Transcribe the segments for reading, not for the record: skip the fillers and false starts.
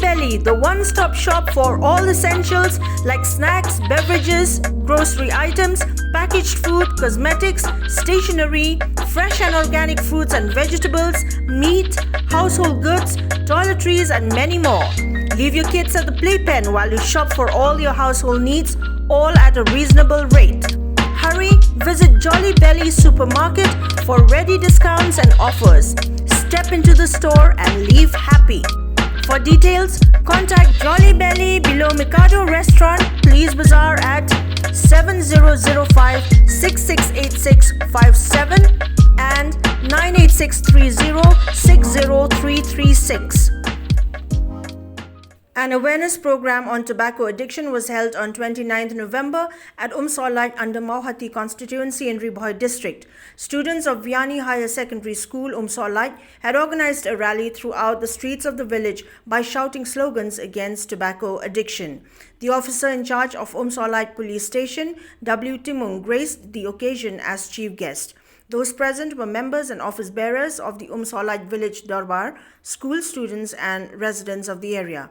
Belly, the one-stop shop for all essentials like snacks, beverages, grocery items, packaged food, cosmetics, stationery, fresh and organic fruits and vegetables, meat, household goods, toiletries, and many more. Leave your kids at the playpen while you shop for all your household needs, all at a reasonable rate. Hurry, visit Jolly Belly Supermarket for ready discounts and offers. Step into the store and leave happy. For details, contact Jolly Belly below Mikado Restaurant, Police Bazaar at 7005 668657 and 98630 60336. An awareness program on tobacco addiction was held on 29th November at Solait under Mauhati constituency in Ribhoi district. Students of Vianney Higher Secondary School, Solait, had organized a rally throughout the streets of the village by shouting slogans against tobacco addiction. The officer in charge of Solait Police Station, W. Timung, graced the occasion as chief guest. Those present were members and office bearers of the Solait Village Darbar, school students and residents of the area.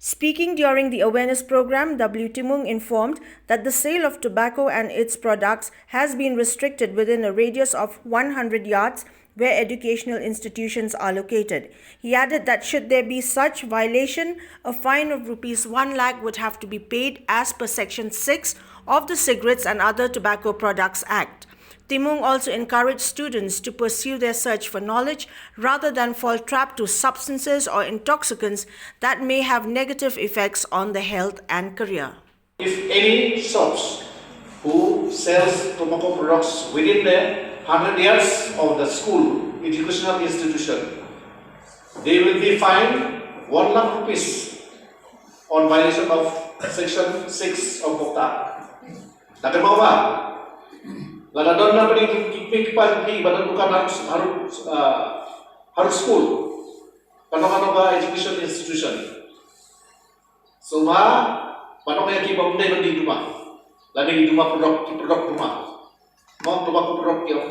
Speaking during the awareness program, W. Timung informed that the sale of tobacco and its products has been restricted within a radius of 100 yards where educational institutions are located. He added that should there be such violation, a fine of Rs 1 lakh would have to be paid as per Section 6 of the Cigarettes and Other Tobacco Products Act. Timung also encouraged students to pursue their search for knowledge rather than fall trap to substances or intoxicants that may have negative effects on the health and career. If any shops who sells tobacco products within the 100 yards of the school, educational institution, they will be fined 1 lakh rupees on violation of Section 6 of Bokta. Nakal mo ba? Lada doon na pag badan bukan harus school, kano ba education institution. So paano kaya kibang day di rumah, lagi di rumah produk rumah, mau tobacco produk yung